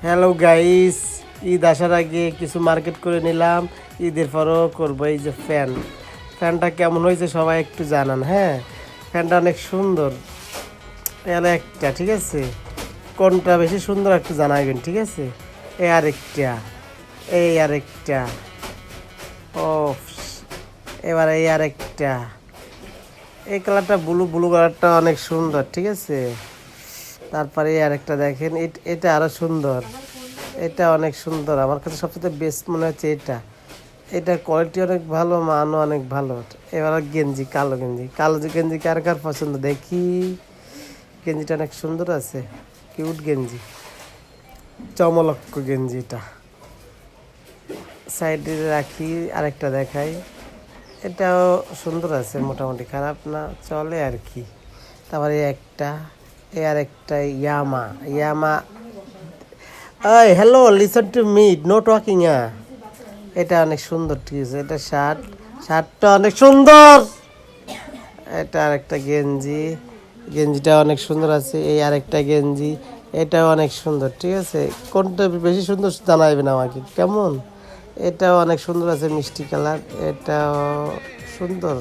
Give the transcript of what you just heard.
Hello guys, Eid আসার আগে কিছু মার্কেট করে নিলাম, ঈদের পরও করবো। এই যে ফ্যানটা কেমন হয়েছে সবাই একটু জানান। হ্যাঁ, ফ্যানটা অনেক সুন্দর। এর একটা ঠিক আছে, কোনটা বেশি সুন্দর একটু জানাইবেন, ঠিক আছে? এই আরেকটা, এই আরেকটা, ও এবার এই আরেকটা, এই কালারটা ব্লু ব্লু কালারটা অনেক সুন্দর, ঠিক আছে? তারপরে এই আরেকটা দেখেন, এটা আরো সুন্দর, এটা অনেক সুন্দর। আমার কাছে সবচেয়ে বেস্ট মনে হচ্ছে এটা। এটার কোয়ালিটি অনেক ভালো, মানও অনেক ভালো। এবার গেঞ্জি, কালো গেঞ্জি, কালো গেঞ্জি কার কার পছন্দ দেখি। গেঞ্জিটা অনেক সুন্দর আছে, কিউট গেঞ্জি, চমলক্ষ গেঞ্জি। এটা সাইডে রাখি, আরেকটা দেখাই। এটাও সুন্দর আছে, মোটামুটি খারাপ না, চলে আর কি। তারপরে একটা, এ আর একটা ইয়ামা ইয়ামা এই hello, listen to me, no talking. এটা অনেক সুন্দর, ঠিক আছে? এটা শার্টটা অনেক সুন্দর। এটা আরেকটা গেঞ্জি, গেঞ্জিটা অনেক সুন্দর আছে। এই আরেকটা গেঞ্জি, এটাও অনেক সুন্দর, ঠিক আছে? কোনটা বেশি সুন্দর জানাইবেন আমাকে, কেমন? এটাও অনেক সুন্দর আছে, মিষ্টি কালার, এটাও সুন্দর।